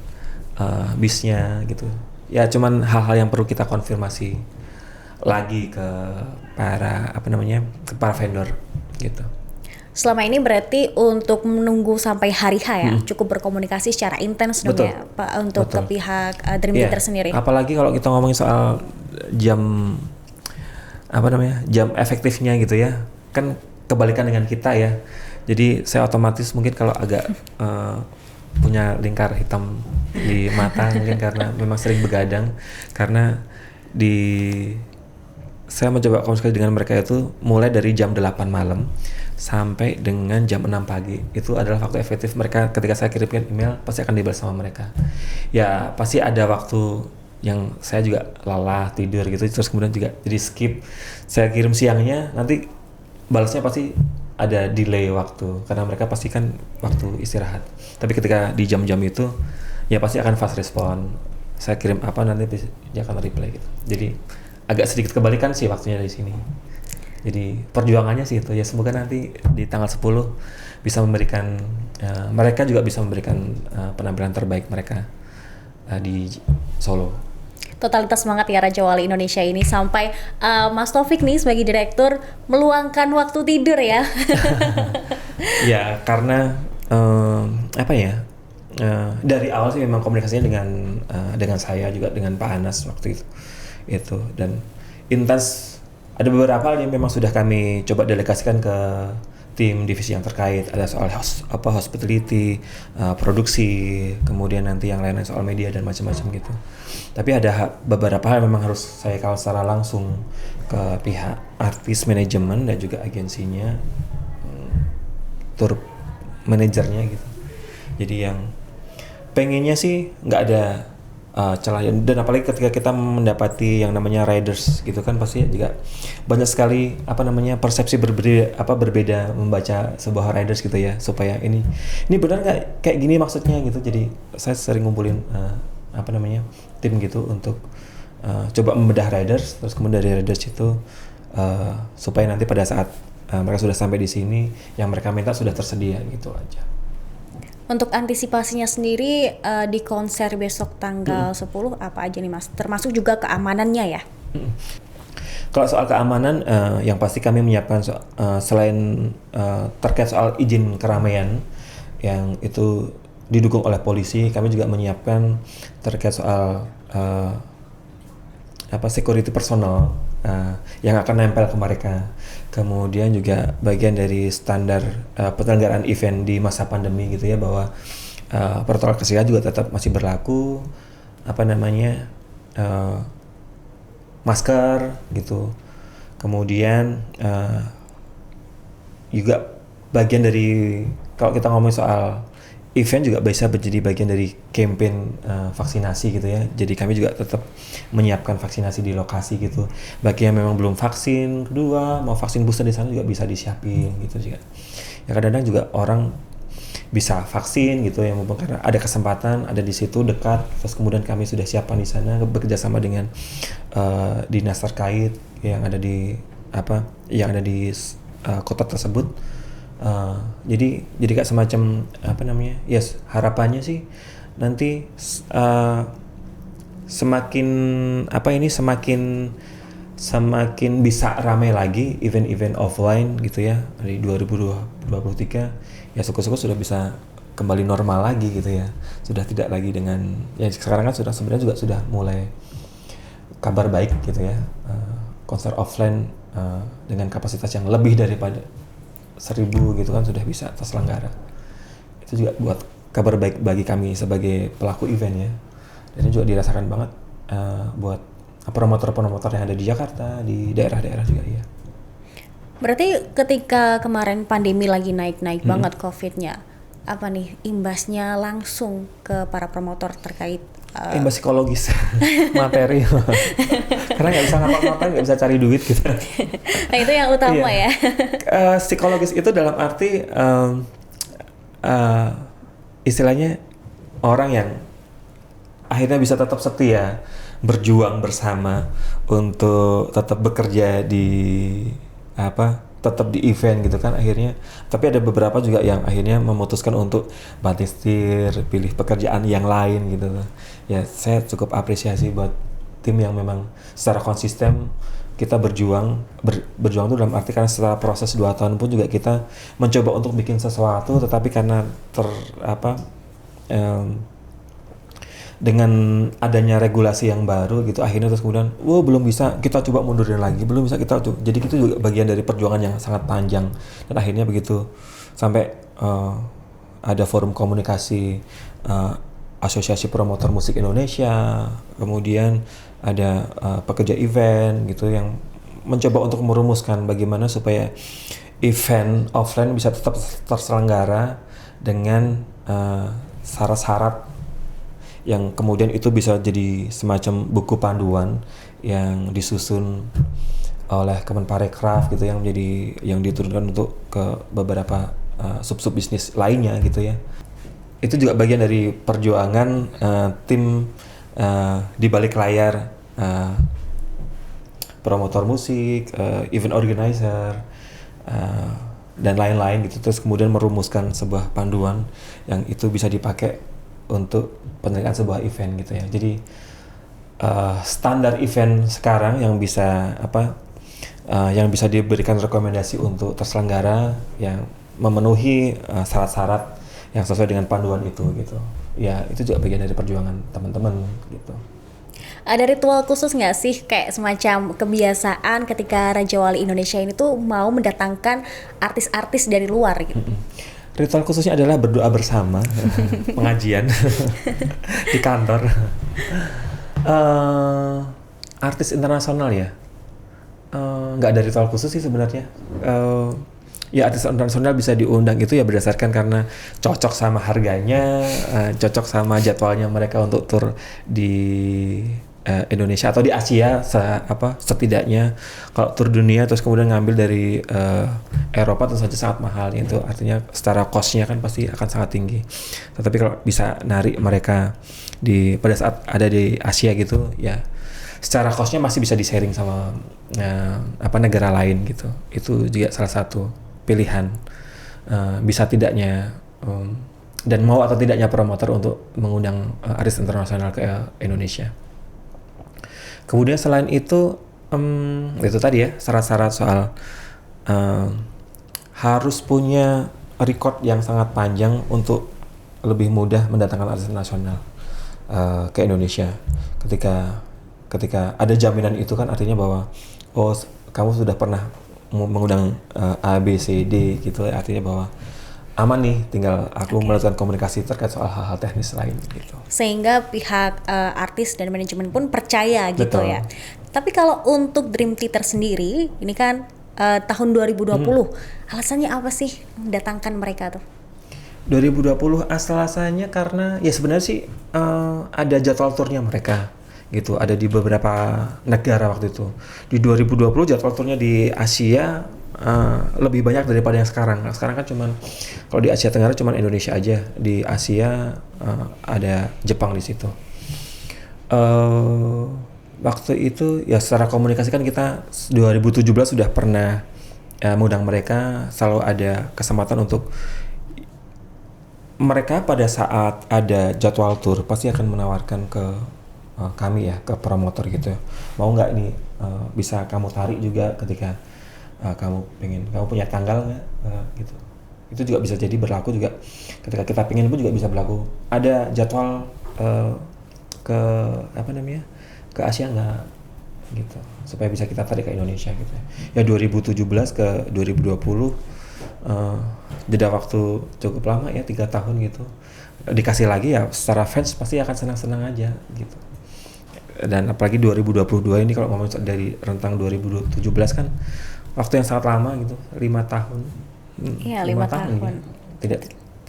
bisnya gitu ya. Cuman hal-hal yang perlu kita konfirmasi lagi ke para vendor gitu. Selama ini berarti untuk menunggu sampai hari H ya, cukup berkomunikasi secara intens dong Betul. ya Pak untuk Betul. ke pihak Dream Iya, Theater sendiri. apalagi kalau kita ngomongin soal jam jam efektifnya gitu ya, kan kebalikan dengan kita ya. Jadi saya otomatis mungkin kalau agak punya lingkar hitam di mata mungkin karena memang sering begadang, karena saya mencoba komunikasi dengan mereka itu mulai dari jam 8 malam sampai dengan jam 6 pagi. Itu adalah waktu efektif mereka. Ketika saya kirimkan email pasti akan dibalas sama mereka. Ya pasti ada waktu yang saya juga lelah tidur gitu, terus kemudian juga jadi skip. Saya kirim siangnya, nanti balasnya pasti ada delay waktu karena mereka pasti kan waktu istirahat. Tapi ketika di jam-jam itu ya pasti akan fast respon. Saya kirim apa nanti dia akan reply gitu. Jadi agak sedikit kebalikan sih waktunya di sini. Jadi perjuangannya sih itu ya, semoga nanti di tanggal 10 bisa memberikan mereka juga bisa memberikan penampilan terbaik mereka di Solo. Totalitas semangat ya Raja Wali Indonesia ini sampai Mas Taufik nih sebagai direktur meluangkan waktu tidur ya. Ya karena apa ya, dari awal sih memang komunikasinya dengan saya juga dengan Pak Anas waktu itu dan intens. Ada beberapa hal yang memang sudah kami coba delegasikan ke tim divisi yang terkait. Ada soal hospitality, produksi, kemudian nanti yang lain soal media dan macam-macam gitu. Tapi ada beberapa hal yang memang harus saya kawal secara langsung ke pihak artis manajemen dan juga agensinya, tour manajernya gitu. Jadi yang pengennya sih nggak ada celah, dan apalagi ketika kita mendapati yang namanya riders gitu kan pasti juga banyak sekali persepsi berbeda membaca sebuah riders gitu ya, supaya ini benar nggak kayak gini maksudnya gitu. Jadi saya sering ngumpulin tim gitu untuk coba membedah riders, terus kemudian dari riders itu supaya nanti pada saat mereka sudah sampai di sini yang mereka minta sudah tersedia gitu aja. Untuk antisipasinya sendiri di konser besok tanggal 10 apa aja nih Mas? Termasuk juga keamanannya ya? Kalau soal keamanan, yang pasti kami menyiapkan selain terkait soal izin keramaian yang itu didukung oleh polisi, kami juga menyiapkan terkait soal security personal yang akan nempel ke mereka. Kemudian juga bagian dari standar penyelenggaraan event di masa pandemi gitu ya, bahwa protokol kesehatan juga tetap masih berlaku, masker gitu. Kemudian juga bagian dari, kalau kita ngomong soal event juga bisa menjadi bagian dari campaign vaksinasi gitu ya. Jadi kami juga tetap menyiapkan vaksinasi di lokasi gitu. Bagi yang memang belum vaksin kedua, mau vaksin booster di sana juga bisa disiapin gitu juga. Ya kadang-kadang juga orang bisa vaksin gitu ya, mumpung karena ada kesempatan, ada di situ dekat, terus kemudian kami sudah siapkan di sana bekerja sama dengan dinas terkait yang ada di kota tersebut. Jadi kayak semacam harapannya sih nanti semakin bisa ramai lagi event-event offline gitu ya di 2023 ya, syukur-syukur sudah bisa kembali normal lagi gitu ya, sudah tidak lagi dengan ya sekarang kan sebenarnya juga sudah mulai kabar baik gitu ya, konser offline dengan kapasitas yang lebih daripada 1.000 gitu kan sudah bisa terselenggara. Itu juga buat kabar baik bagi kami sebagai pelaku event ya. Dan ini juga dirasakan banget buat promotor-promotor yang ada di Jakarta, di daerah-daerah juga ya. Berarti ketika kemarin pandemi lagi naik-naik banget COVID-nya, apa nih imbasnya langsung ke para promotor terkait? Imbas psikologis, materi. Karena nggak bisa ngapa-ngapain, nggak bisa cari duit gitu. Nah itu yang utama ya. Psikologis itu dalam arti istilahnya orang yang akhirnya bisa tetap setia, berjuang bersama untuk tetap bekerja tetap di event gitu kan akhirnya. Tapi ada beberapa juga yang akhirnya memutuskan untuk banting setir, pilih pekerjaan yang lain gitu. Ya saya cukup apresiasi buat tim yang memang secara konsisten kita berjuang tuh dalam arti karena setelah proses 2 tahun pun juga kita mencoba untuk bikin sesuatu, tetapi karena dengan adanya regulasi yang baru gitu, akhirnya terus kemudian belum bisa, kita coba mundurin lagi, belum bisa, kita coba. Jadi itu juga bagian dari perjuangan yang sangat panjang, dan akhirnya begitu sampai ada forum komunikasi Asosiasi Promotor Musik Indonesia, kemudian ada pekerja event gitu yang mencoba untuk merumuskan bagaimana supaya event offline bisa tetap terselenggara dengan syarat-syarat yang kemudian itu bisa jadi semacam buku panduan yang disusun oleh Kemenparekraf gitu, yang diturunkan untuk ke beberapa sub-sub bisnis lainnya gitu ya. Itu juga bagian dari perjuangan tim di balik layar, promotor musik, event organizer, dan lain-lain gitu. Terus kemudian merumuskan sebuah panduan yang itu bisa dipakai untuk penyelenggaraan sebuah event gitu ya. Jadi standar event sekarang yang bisa diberikan rekomendasi untuk terselenggara yang memenuhi syarat-syarat yang sesuai dengan panduan itu gitu. Ya itu juga bagian dari perjuangan teman-teman gitu. Ada ritual khusus nggak sih, kayak semacam kebiasaan ketika Raja Wali Indonesia ini tuh mau mendatangkan artis-artis dari luar gitu? Ritual khususnya adalah berdoa bersama, pengajian di kantor. Artis internasional ya, nggak ada ritual khusus sih sebenarnya. Ya artis internasional bisa diundang itu ya berdasarkan karena cocok sama harganya, cocok sama jadwalnya mereka untuk tur di Indonesia atau di Asia, setidaknya. Kalau tur dunia terus kemudian ngambil dari Eropa tentu saja sangat mahal, itu artinya secara cost-nya kan pasti akan sangat tinggi. Tetapi kalau bisa narik mereka pada saat ada di Asia gitu ya, secara cost-nya masih bisa di-sharing sama negara lain gitu. Itu juga salah satu pilihan, bisa tidaknya dan mau atau tidaknya promotor untuk mengundang artis internasional ke Indonesia. Kemudian selain itu tadi ya syarat-syarat soal harus punya record yang sangat panjang untuk lebih mudah mendatangkan artis internasional ke Indonesia. Ketika ada jaminan itu kan artinya bahwa kamu sudah pernah mengundang A, B, C, D gitu, artinya bahwa aman nih, tinggal aku melakukan komunikasi terkait soal hal-hal teknis lain gitu. Sehingga pihak artis dan manajemen pun percaya gitu. Betul. Ya. Tapi kalau untuk Dream Theater sendiri, ini kan tahun 2020, alasannya apa sih mendatangkan mereka tuh? 2020 alasannya karena ya sebenarnya sih ada jadwal turnya mereka gitu, ada di beberapa negara waktu itu. Di 2020 jadwal turnya di Asia lebih banyak daripada yang sekarang. Sekarang kan cuman kalau di Asia Tenggara cuman Indonesia aja, di Asia ada Jepang di situ. Waktu itu ya secara komunikasi kan kita 2017 sudah pernah mengundang mereka, selalu ada kesempatan untuk mereka pada saat ada jadwal tur pasti akan menawarkan ke kami ya, ke promotor gitu, mau nggak nih bisa kamu tarik juga ketika kamu punya tanggal nggak gitu. Itu juga bisa jadi berlaku juga ketika kita pengen pun juga bisa berlaku. Ada jadwal ke ke Asia nggak gitu, supaya bisa kita tarik ke Indonesia gitu ya. 2017 ke 2020 jeda waktu cukup lama ya, 3 tahun gitu. Dikasih lagi ya secara fans pasti akan senang-senang aja gitu. Dan apalagi 2022 ini kalau ngomong dari rentang 2017 kan waktu yang sangat lama gitu, 5 tahun. Iya, 5 tahun. Ya, tidak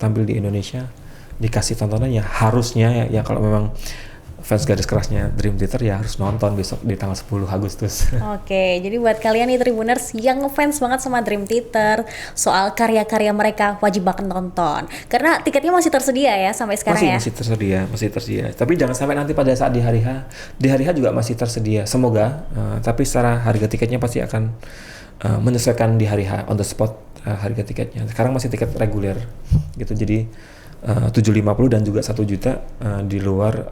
tampil di Indonesia, dikasih tontonan ya harusnya ya kalau memang fans garis kerasnya Dream Theater ya harus nonton besok di tanggal 10 Agustus. Oke, jadi buat kalian nih Tribuners yang ngefans banget sama Dream Theater, soal karya-karya mereka wajib banget nonton. Karena tiketnya masih tersedia ya sampai sekarang Masih tersedia. Tapi jangan sampai nanti pada saat di hari H juga masih tersedia. Semoga, tapi secara harga tiketnya pasti akan menyesuaikan di hari H, on the spot harga tiketnya. Sekarang masih tiket reguler gitu, jadi 750 dan juga 1 juta di luar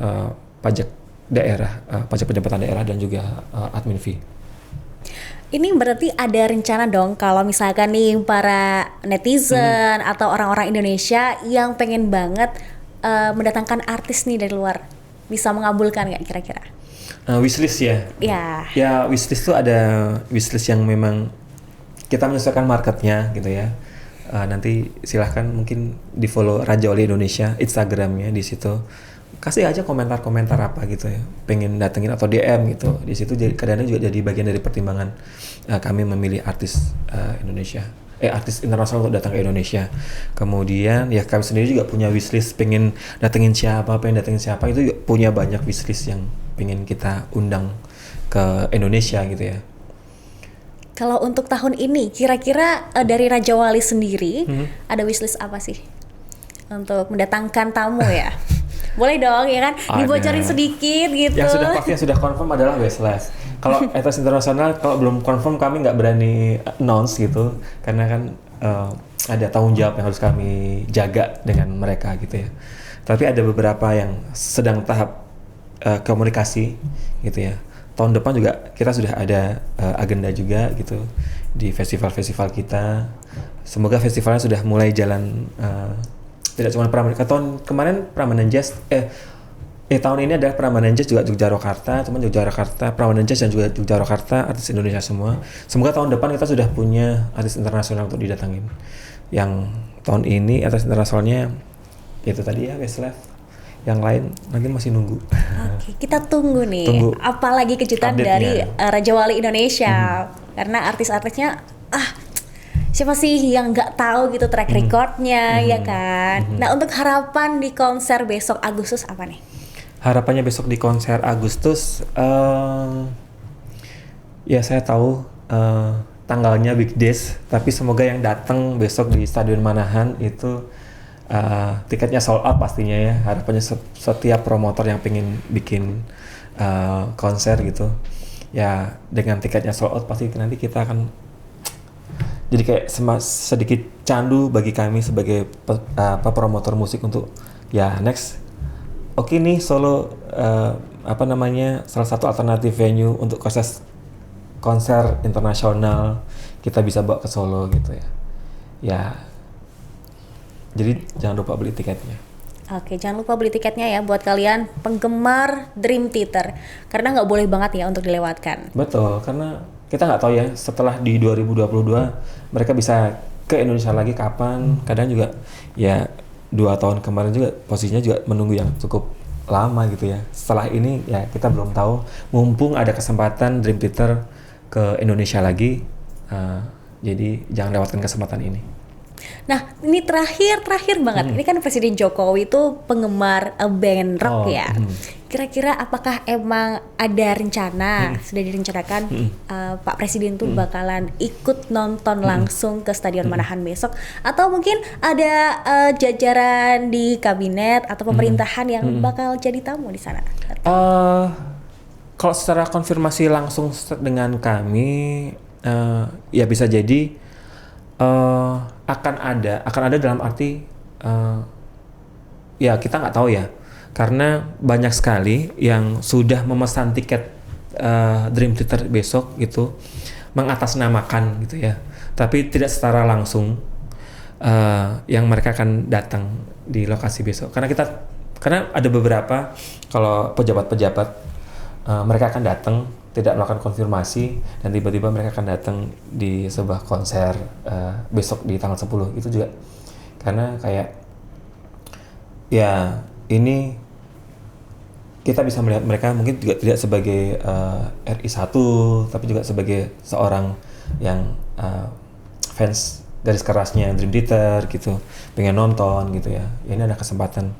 pajak daerah, pajak pendapatan daerah dan juga admin fee. Ini berarti ada rencana dong kalau misalkan nih para netizen atau orang-orang Indonesia yang pengen banget mendatangkan artis nih dari luar, bisa mengabulkan nggak kira-kira? Wishlist ya? Ya. Ya wishlist tuh ada wishlist yang memang kita menyesuaikan marketnya gitu ya. Nanti silahkan mungkin di follow Raja Wali Indonesia Instagramnya, di situ kasih aja komentar-komentar apa gitu ya, pengen datengin atau DM gitu. Di situ kadang-kadang juga jadi bagian dari pertimbangan kami memilih artis Indonesia, artis internasional untuk datang ke Indonesia. Kemudian ya kami sendiri juga punya wishlist, pengen datengin siapa, itu juga punya banyak wishlist yang pengen kita undang ke Indonesia gitu ya. Kalau untuk tahun ini, kira-kira dari Raja Wali sendiri ada wishlist apa sih untuk mendatangkan tamu ya? Boleh dong ya kan, dibocorin sedikit gitu. Yang sudah pasti, yang sudah confirm adalah Westlife. Kalau artis internasional, kalau belum confirm kami nggak berani announce gitu, karena kan ada tanggung jawab yang harus kami jaga dengan mereka gitu ya. Tapi ada beberapa yang sedang tahap komunikasi gitu ya. Tahun depan juga kita sudah ada agenda juga gitu di festival-festival kita. Semoga festivalnya sudah mulai jalan, tidak cuma Prambanan. Tahun kemarin Prambanan Jazz, tahun ini adalah Prambanan Jazz juga Yogyakarta, teman Yogyakarta, Prambanan Jazz dan juga Yogyakarta, artis Indonesia semua. Semoga tahun depan kita sudah punya artis internasional untuk didatangin. Yang tahun ini artis internasionalnya itu tadi ya Westlife. Yang lain nanti masih nunggu. Oke, kita tunggu nih. Tunggu apalagi kejutan update-nya dari Raja Wali Indonesia. Karena artis-artisnya siapa sih yang nggak tahu gitu track recordnya ya kan. Nah, untuk harapan di konser besok Agustus apa nih? Harapannya besok di konser Agustus, ya saya tahu tanggalnya weekdays, tapi semoga yang datang besok di Stadion Manahan itu tiketnya sold out pastinya ya. Harapannya setiap promotor yang pengen bikin konser gitu ya, dengan tiketnya sold out pasti nanti kita akan jadi kayak sedikit candu bagi kami sebagai promotor musik untuk ya next. Oke nih Solo salah satu alternatif venue untuk konser internasional kita bisa bawa ke Solo gitu ya. Ya. Jadi jangan lupa beli tiketnya. Oke, jangan lupa beli tiketnya ya buat kalian penggemar Dream Theater, karena nggak boleh banget ya untuk dilewatkan. Betul, karena kita nggak tahu ya setelah di 2022 mereka bisa ke Indonesia lagi kapan. Kadang juga ya 2 tahun kemarin juga posisinya juga menunggu yang cukup lama gitu ya. Setelah ini ya kita belum tahu. Mumpung ada kesempatan Dream Theater ke Indonesia lagi, jadi jangan lewatkan kesempatan ini. Nah, ini terakhir banget. Ini kan Presiden Jokowi itu penggemar band rock ya. Kira-kira apakah emang ada rencana, sudah direncanakan Pak Presiden tuh bakalan ikut nonton langsung ke Stadion Manahan besok, atau mungkin ada jajaran di kabinet atau pemerintahan yang bakal jadi tamu di sana? Kalau secara konfirmasi langsung dengan kami, ya bisa jadi akan ada dalam arti ya kita nggak tahu ya, karena banyak sekali yang sudah memesan tiket Dream Theater besok gitu mengatasnamakan gitu ya, tapi tidak secara langsung yang mereka akan datang di lokasi besok, karena ada beberapa kalau pejabat-pejabat mereka akan datang tidak melakukan konfirmasi dan tiba-tiba mereka akan datang di sebuah konser besok di tanggal 10 itu juga, karena kayak ya ini kita bisa melihat mereka mungkin juga tidak sebagai RI1 tapi juga sebagai seorang yang fans garis kerasnya Dream Theater gitu, pengen nonton gitu ya. Ini ada kesempatan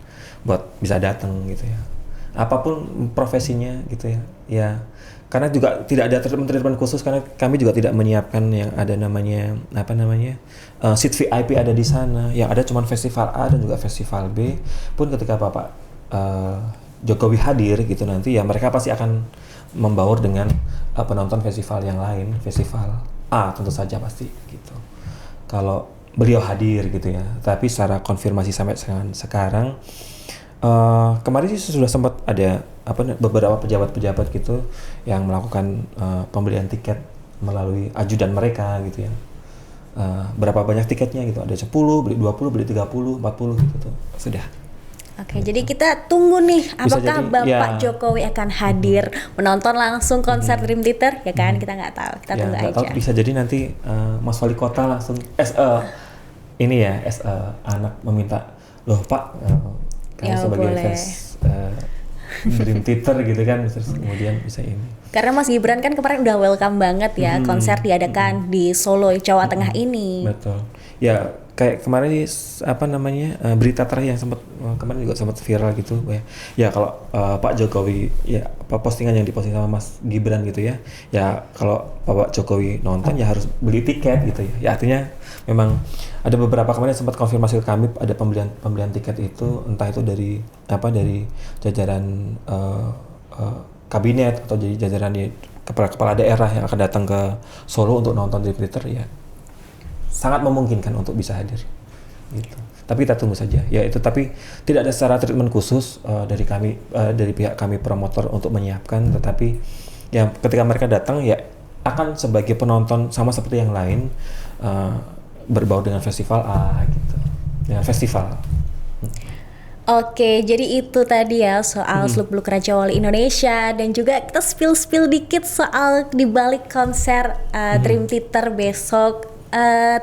buat bisa datang gitu ya, apapun profesinya gitu ya. Ya karena juga tidak ada treatment khusus, karena kami juga tidak menyiapkan yang ada namanya seat VIP ada di sana. Yang ada cuma festival A dan juga festival B. Pun ketika Bapak Jokowi hadir gitu nanti ya mereka pasti akan membaur dengan penonton festival yang lain, festival A tentu saja pasti gitu. Kalau beliau hadir gitu ya. Tapi secara konfirmasi sampai sekarang kemarin sih sudah sempat ada beberapa pejabat-pejabat gitu yang melakukan pembelian tiket melalui ajudan mereka gitu ya. Berapa banyak tiketnya gitu, ada 10, beli 20, beli 30, 40 gitu tuh. Sudah. Oke, jadi kita tunggu nih Bisa apakah jadi, Bapak ya. Jokowi akan hadir menonton langsung konser Dream Theater ya kan? Kita nggak tahu, kita Ya, tunggu nggak aja. tahu, bisa jadi nanti Mas Wali Kota langsung anak meminta, loh Pak, kami Ya, sebagai boleh. fans Dream Theater gitu kan, terus kemudian bisa ini. Karena Mas Gibran kan kemarin udah welcome banget ya konser diadakan di Solo, Jawa Tengah ini. Betul. Ya kayak kemarin berita terakhir yang kemarin juga sempat viral gitu ya. Ya kalau Pak Jokowi ya postingan yang diposting sama Mas Gibran gitu ya. Ya kalau Pak Jokowi nonton ya harus beli tiket gitu ya. Ya artinya memang ada beberapa kemarin sempat konfirmasi ke kami ada pembelian tiket itu entah itu dari jajaran kabinet atau jadi jajaran di kepala daerah yang akan datang ke Solo untuk nonton Dream Theater ya sangat memungkinkan untuk bisa hadir gitu. Tapi kita tunggu saja ya itu, tapi tidak ada secara treatment khusus dari kami dari pihak kami promotor untuk menyiapkan, tetapi ya ketika mereka datang ya akan sebagai penonton sama seperti yang lain berbau dengan festival gitu, dengan festival. Oke, jadi itu tadi ya soal seluk-beluk Raja Wali Indonesia dan juga kita spill dikit soal dibalik konser Dream Theater besok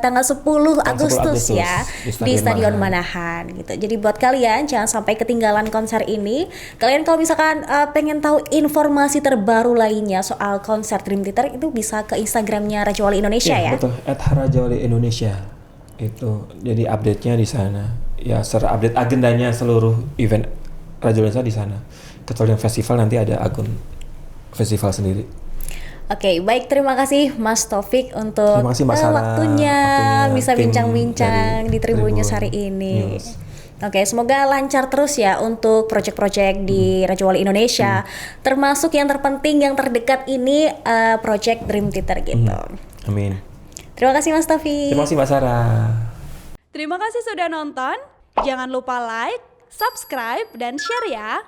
tanggal 10 Agustus ya di Stadion Manahan gitu. Jadi buat kalian jangan sampai ketinggalan konser ini. Kalian kalau misalkan pengen tahu informasi terbaru lainnya soal konser Dream Theater itu bisa ke Instagramnya Raja Wali Indonesia ya. Betul, @rajawali_indonesia itu jadi update-nya di sana. Ya, secara update agendanya seluruh event Raja Wali Indonesia di sana. Kecuali yang festival nanti ada akun festival sendiri. Oke, baik, terima kasih Mas Taufik untuk Terima kasih Mbak Sarah, waktunya bisa tim bincang-bincang dari di Tribun News hari Tribun ini. News. Oke, semoga lancar terus ya untuk proyek-proyek di Raja Wali Indonesia. Termasuk yang terpenting, yang terdekat ini proyek Dream Theater gitu. Amin. Terima kasih Mas Taufik. Terima kasih Mbak Sarah. Terima kasih sudah nonton. Jangan lupa like, subscribe, dan share ya.